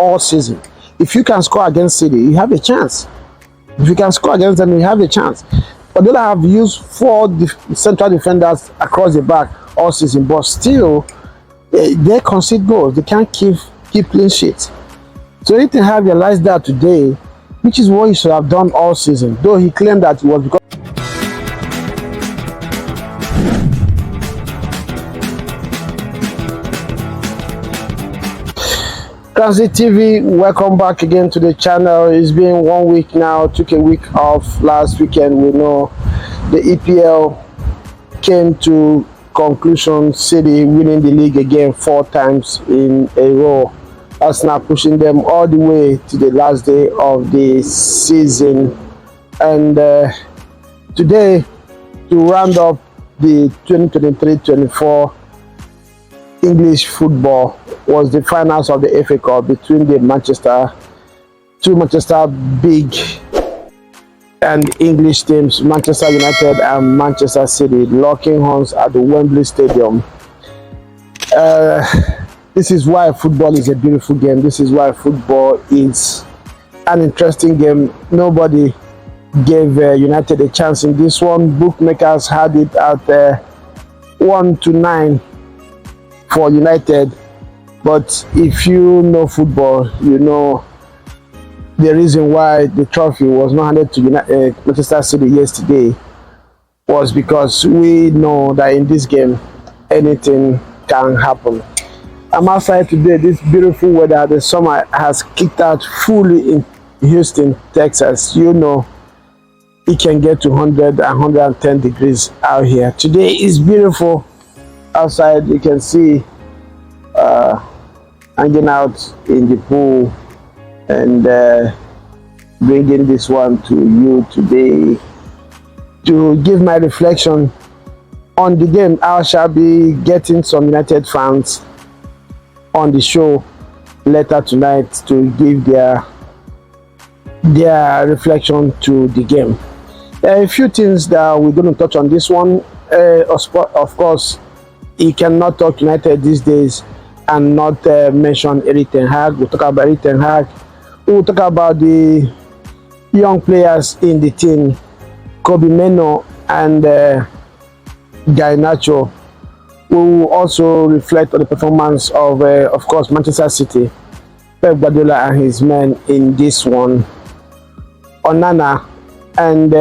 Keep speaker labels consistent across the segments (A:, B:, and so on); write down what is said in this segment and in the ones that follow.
A: all season. If you can score against City, you have a chance. If you can score against them, you have a chance. But they have used 4 central defenders across the back all season, but still, they concede goals. They can't keep clean sheets. So Ten Hag realized that today, which is what he should have done all season. Though he claimed that it was because Transit TV, welcome back again to the channel. It's been 1 week now. Took a week off last weekend. We know the EPL came to conclusion. City winning the league again 4 times in a row. Arsenal pushing them all the way to the last day of the season. And today, to round up the 2023-24 English football, was the finals of the FA Cup between the two Manchester big and English teams, Manchester United and Manchester City, locking horns at the Wembley Stadium. This is why football is a beautiful game. This is why football is an interesting game. Nobody gave United a chance in this one. Bookmakers had it at 1-9 for United. But if you know football, you know the reason why the trophy was not handed to Manchester City yesterday was because we know that in this game, anything can happen. I'm outside today. This beautiful weather, the summer has kicked out fully in Houston, Texas. You know, it can get to 100 and 110 degrees out here. Today is beautiful outside. You can see hanging out in the pool and bringing this one to you today to give my reflection on the game. I shall be getting some United fans on the show later tonight to give their reflection to the game. There are a few things that we're going to touch on this one. Of course, you cannot talk United these days and not mention Ten Hag. We'll talk about Ten Hag. We'll talk about the young players in the team, Mainoo and Nacho. We will also reflect on the performance of course, Manchester City, Pep Guardiola and his men in this one, Onana, and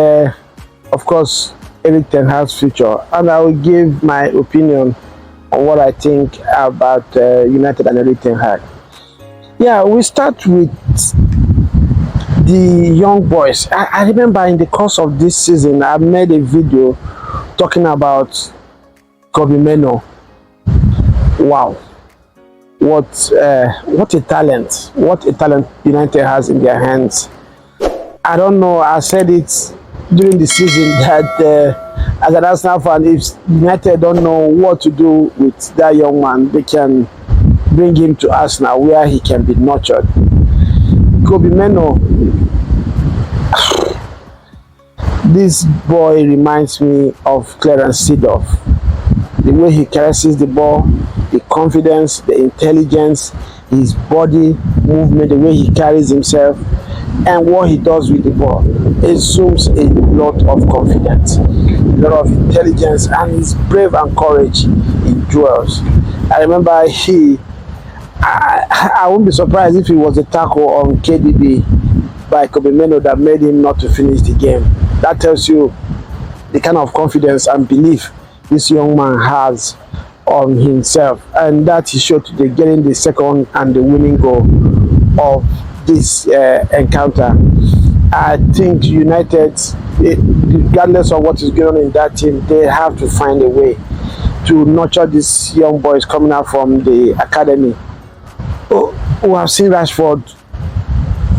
A: of course, Ten Hag's future. And I will give my opinion on what I think about United and Ten Hag. Yeah, we start with the young boys. I remember in the course of this season, I made a video talking about Mainoo. Wow, what a talent! What a talent United has in their hands. I don't know. I said it during the season that as an Arsenal fan, if United don't know what to do with that young man, they can bring him to Arsenal where he can be nurtured. Mainoo, this boy reminds me of Clarence Seedorf. The way he caresses the ball, the confidence, the intelligence, his body movement, the way he carries himself, and what he does with the ball assumes a lot of confidence, a lot of intelligence, and he's brave and courage in duels. I remember I wouldn't be surprised if it was a tackle on KDB by Mainoo that made him not to finish the game. That tells you the kind of confidence and belief this young man has on himself, and that he showed today, getting the second and the winning goal of this encounter. I think United, regardless of what is going on in that team, they have to find a way to nurture these young boys coming out from the academy who have seen Rashford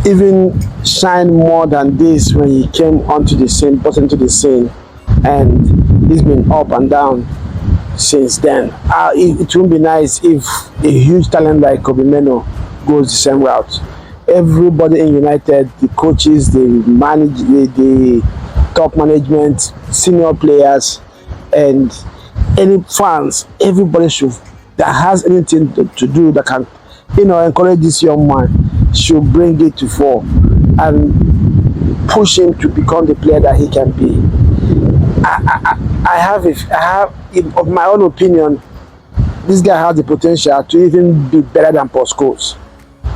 A: even shine more than this when he came onto the scene, brought into the scene, and he's been up and down since then. It would be nice if a huge talent like Mainoo goes the same route. Everybody in United, the coaches, the top management, senior players, and any fans, everybody that has anything to do that can encourage this young man, should bring it to fore and push him to become the player that he can be. Of my own opinion, this guy has the potential to even be better than Paul Scholes.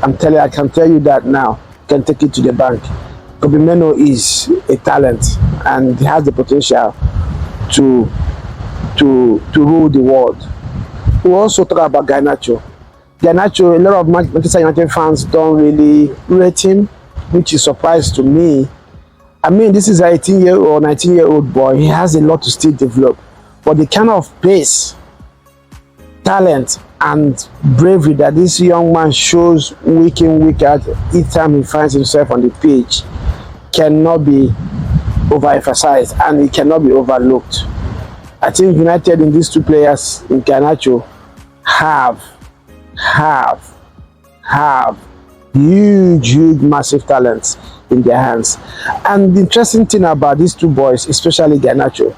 A: I can tell you that now. Can take it to the bank. Mainoo is a talent and he has the potential to rule the world. We also talk about Garnacho. Garnacho, a lot of Manchester United fans don't really rate him, which is surprise to me. I mean, this is an 18-year-old, 19-year-old boy. He has a lot to still develop. But the kind of pace, talent, and bravery that this young man shows week in, week out, each time he finds himself on the pitch, cannot be overemphasized and it cannot be overlooked. I think United in these two players in Garnacho have huge, massive talents in their hands. And the interesting thing about these two boys, especially Garnacho,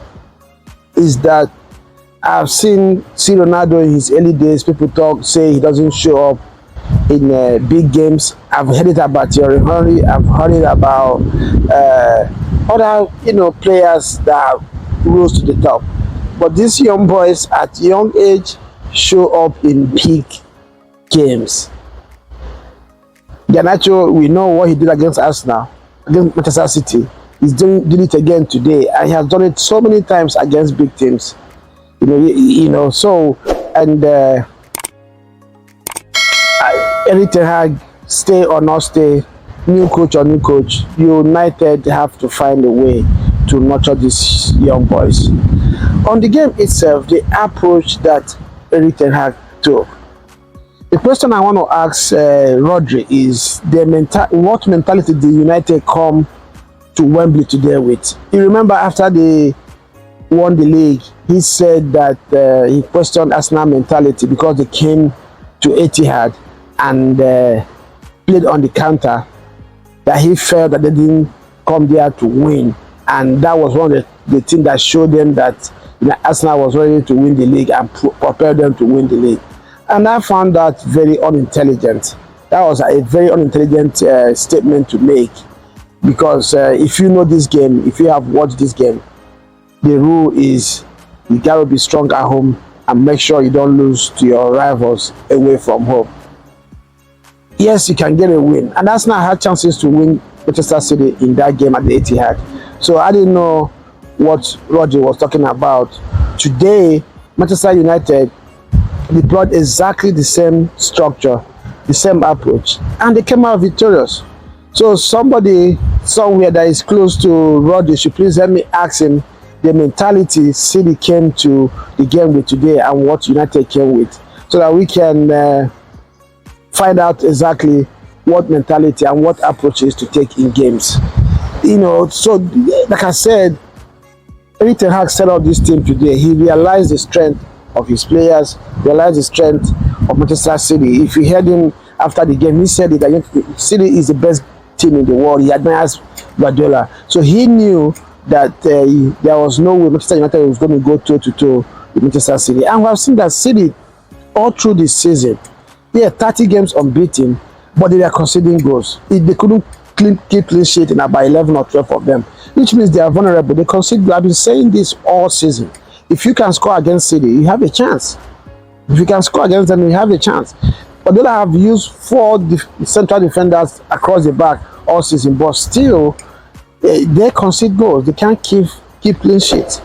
A: is that I've see Ronaldo in his early days. People say he doesn't show up in big games. I've heard it about Thierry Henry. I've heard it about other players that rose to the top. But these young boys at young age show up in big games. Garnacho, we know what he did against Arsenal, against Manchester City. He's did it again today, and he has done it so many times against big teams. So, and Ten Hag, stay or not stay, new coach or new coach, United have to find a way to nurture these young boys. On the game itself, the approach that Ten Hag took. The question I want to ask Rodri is what mentality did United come to Wembley today with? You remember after they won the league, he said that he questioned Arsenal mentality because they came to Etihad and played on the counter, that he felt that they didn't come there to win, and that was one of the things that showed them that Arsenal was ready to win the league and prepare them to win the league. And I found that very unintelligent. That was a very unintelligent statement to make, because if you know this game, if you have watched this game, the rule is you gotta be strong at home and make sure you don't lose to your rivals away from home. Yes, you can get a win, and Arsenal had chances to win Manchester City in that game at the Etihad. So I didn't know what Roger was talking about. Today, Manchester United deployed exactly the same structure, the same approach, and they came out victorious. So somebody somewhere that is close to Rodri should please let me ask him the mentality City came to the game with today and what United came with, so that we can find out exactly what mentality and what approaches to take in games. So like I said, Ten Hag set up this team today. He realized the strength of his players, realized the strength of Manchester City. If you heard him after the game, he said that City is the best team in the world. He admires Guardiola. So he knew that there was no way Manchester United was going to go toe-to-toe with Manchester City. And we have seen that City, all through this season, they had 30 games unbeaten, but they were conceding goals. They couldn't keep clean sheet in about 11 or 12 of them, which means they are vulnerable. They concede. I've been saying this all season. If you can score against City, you have a chance. If you can score against them, you have a chance. But they have used 4 central defenders across the back all season, but still, they concede goals. They can't keep clean sheets.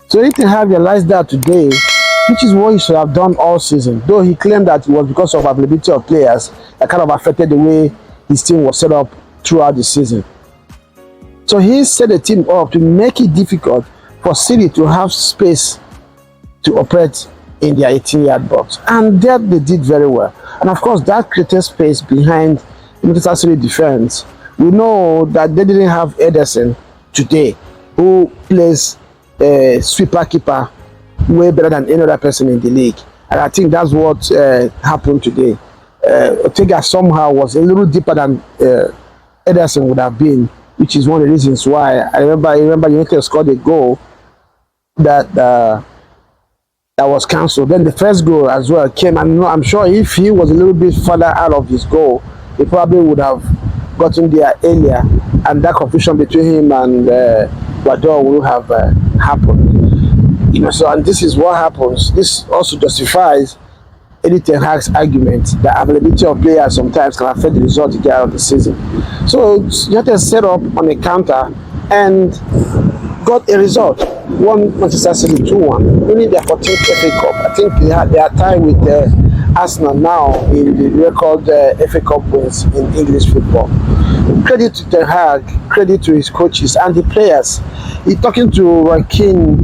A: So Ten Hag realized that today, which is what he should have done all season. Though he claimed that it was because of availability of players that kind of affected the way his team was set up throughout the season. So he set the team up to make it difficult for City to have space to operate in their 18-yard box. And that they did very well. And of course, that created space behind the Manchester City defense. We know that they didn't have Ederson today, who plays sweeper keeper way better than any other person in the league. And I think that's what happened today. Ortega somehow was a little deeper than Ederson would have been, which is one of the reasons why I remember United scored a goal that that was cancelled. Then the first goal as well came, and I'm sure if he was a little bit further out of his goal, he probably would have gotten there earlier, and that confusion between him and Guardiola would have happened. So and this is what happens. This also justifies Ten Hag's argument that availability of players sometimes can affect the result you get out of the season. So United set up on a counter and got a result. Won Manchester City 2-1, winning their 14th FA Cup. I think they are tied with Arsenal now in the record FA Cup wins in English football. Credit to Ten Hag, credit to his coaches and the players. He talking to Roy Keane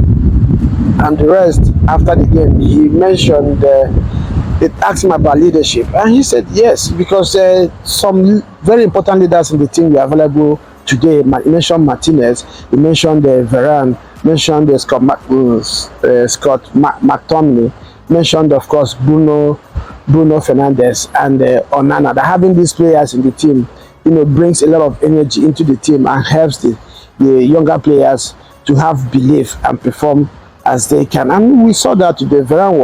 A: and the rest after the game. He mentioned they asked him about leadership, and he said yes, because some very important leaders in the team were available today. He mentioned Martinez, he mentioned Varane, mentioned Scott McTominay, mentioned of course Bruno Fernandes and Onana. That having these players in the team, brings a lot of energy into the team and helps the younger players to have belief and perform as they can. And we saw that today. Varane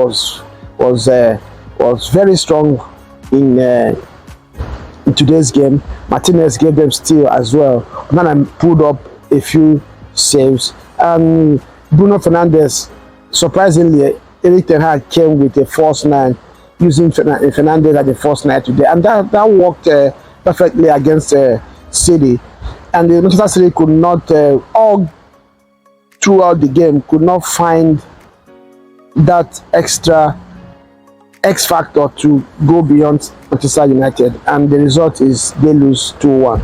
A: was very strong in today's game. Martinez gave them steal as well. Onana pulled up a few saves. And Bruno Fernandes, surprisingly, Ten Hag came with a false 9, using Fernandes as a false 9 today. And that worked perfectly against City. And the Manchester City could not, all throughout the game, could not find that extra X factor to go beyond Manchester United, and the result is they lose 2-1.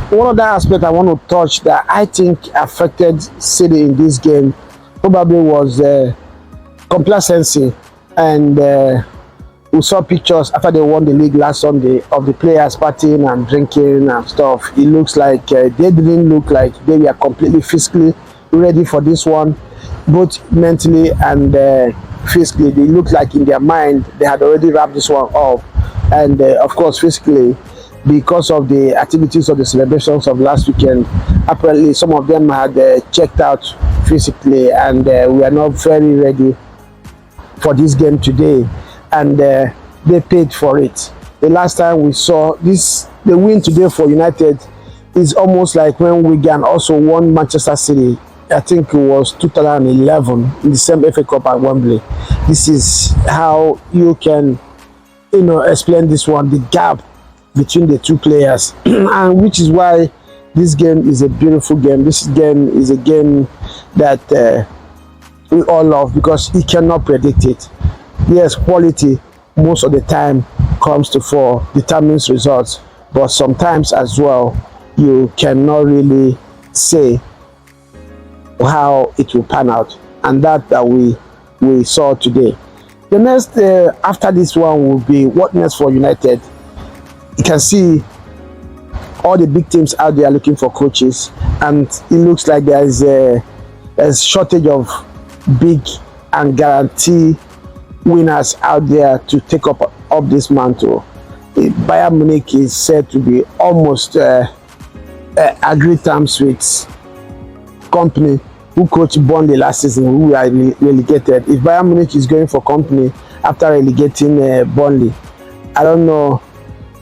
A: One other aspect I want to touch that I think affected City in this game probably was complacency, and we saw pictures after they won the league last Sunday of the players partying and drinking and stuff. It looks like they didn't look like they were completely physically ready for this one, both mentally and physically. They looked like in their mind they had already wrapped this one up, and of course physically, because of the activities of the celebrations of last weekend, apparently some of them had checked out physically, and we are not very ready for this game today, and they paid for it. The last time we saw this, the win today for United is almost like when Wigan also won Manchester City. I think it was 2011 in the same FA Cup at Wembley. This is how you can, explain this one, the gap between the two players, and which is why this game is a beautiful game. This game is a game that we all love because you cannot predict it. Yes, quality most of the time comes to fore, determines results, but sometimes as well you cannot really say how it will pan out, and that we saw today. The next after this one will be what next for United. You can see all the big teams out there looking for coaches, and it looks like there's a shortage of big and guarantee winners out there to take up this mantle. Bayern Munich is said to be almost agreed terms with company who coached Burnley last season, who are relegated. If Bayern Munich is going for company after relegating Burnley, I don't know.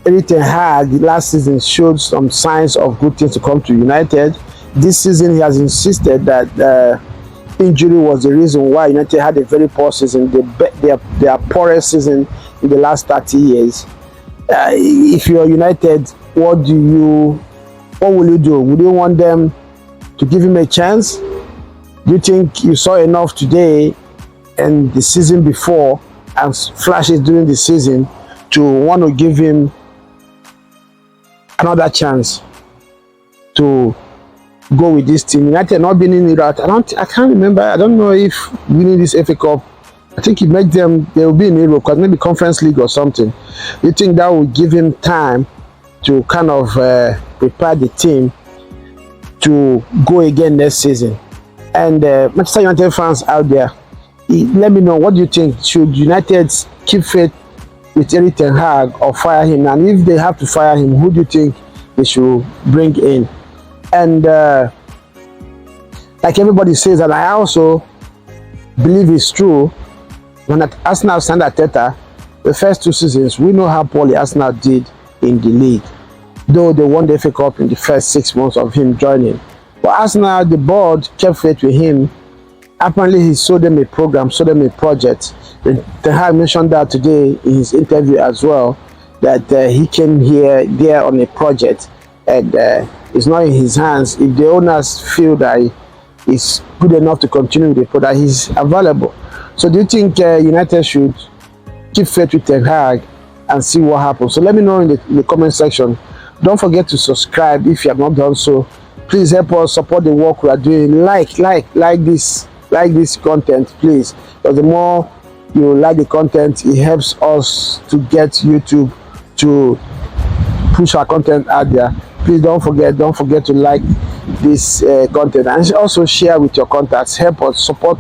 A: Ten Hag last season showed some signs of good things to come to United. This season he has insisted that injury was the reason why United had a very poor season, their poorest season in the last 30 years. If you're United, what will you do? Would you want them to give him a chance? Do you think you saw enough today and the season before and flashes during the season to want to give him another chance to go with this team? United not being in it, I can't remember. I don't know if winning this FA Cup, I think it makes them, they will be in Europe, because maybe Conference League or something. You think that will give him time to kind of prepare the team to go again next season? And Manchester United fans out there, let me know, what do you think? Should United keep faith with Ten Hag or fire him? And if they have to fire him, who do you think they should bring in? And like everybody says, and I also believe it's true, when Arsenal signed Arteta, the first 2 seasons, we know how poorly Arsenal did in the league, though they won the FA Cup in the first 6 months of him joining. But Arsenal, the board kept faith with him. Apparently, he sold them a program, sold them a project. Ten Hag mentioned that today in his interview as well, that he came there on a project, and it's not in his hands. If the owners feel that he's good enough to continue with the product, he's available. So do you think United should keep faith with Ten Hag and see what happens? So let me know in the comment section. Don't forget to subscribe if you have not done so. Please help us support the work we are doing. Like this content, please. Because the more you like the content, it helps us to get YouTube to push our content out there. Please don't forget to like this content, and also share with your contacts. Help us support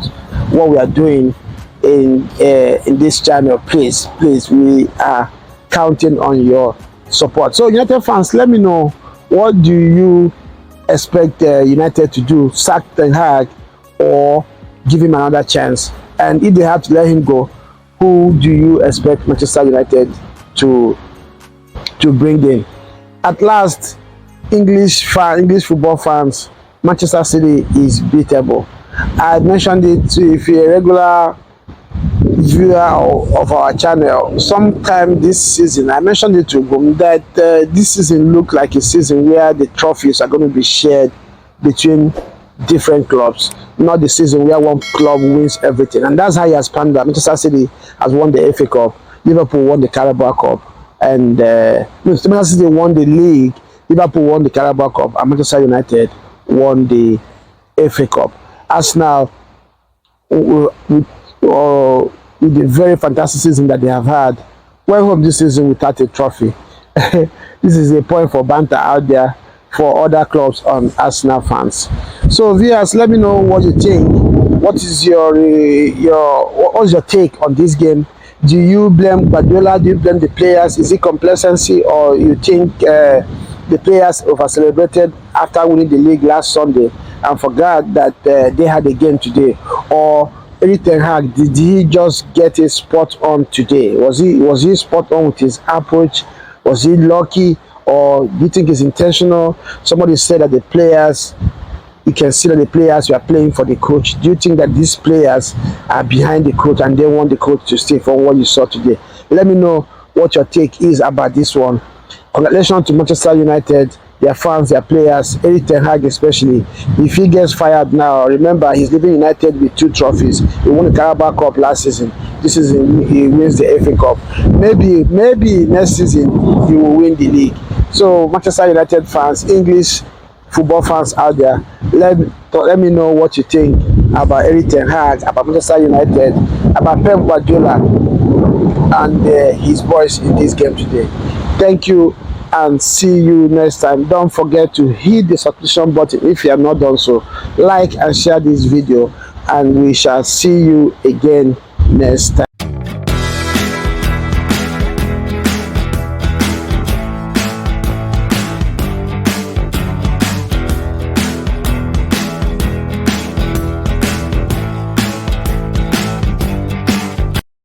A: what we are doing in this channel. Please, we are counting on your support. So United fans, let me know, what do you expect United to do? Sack Ten Hag or give him another chance? And if they have to let him go, who do you expect Manchester United to bring in? At last, English football fans, Manchester City is beatable. I mentioned it to, if you're a regular viewer of our channel, sometime this season, I mentioned it to him that this season looked like a season where the trophies are going to be shared between different clubs, not the season where one club wins everything. And that's how he has panned out. Manchester City has won the FA Cup, Liverpool won the Carabao Cup, and Manchester City won the league, Liverpool won the Carabao Cup, and Manchester United won the FA Cup. Arsenal, with the very fantastic season that they have had, went home this season without a trophy. This is a point for banter out there for other clubs on Arsenal fans. So viewers, let me know what you think. What is what's your take on this game? Do you blame Guardiola? Do you blame the players? Is it complacency, or you think the players over-celebrated after winning the league last Sunday and forgot that they had a game today? Or Ten Hag, did he just get it spot on today? Was he spot on with his approach? Was he lucky? Or do you think it's intentional? Somebody said that the players, you can see that the players were playing for the coach. Do you think that these players are behind the coach and they want the coach to stay, from what you saw today? Let me know what your take is about this one. Congratulations to Manchester United, their fans, their players, Ten Hag especially. If he gets fired now, remember, he's leaving United with 2 trophies. He won the Carabao Cup last season. This season he wins the FA Cup. Maybe next season he will win the league. So Manchester United fans, English football fans out there, let me know what you think about Ten Hag, about Manchester United, about Pep Guardiola and his boys in this game today. Thank you, and see you next time. Don't forget to hit the subscription button if you have not done so. Like and share this video, and we shall see you again next time.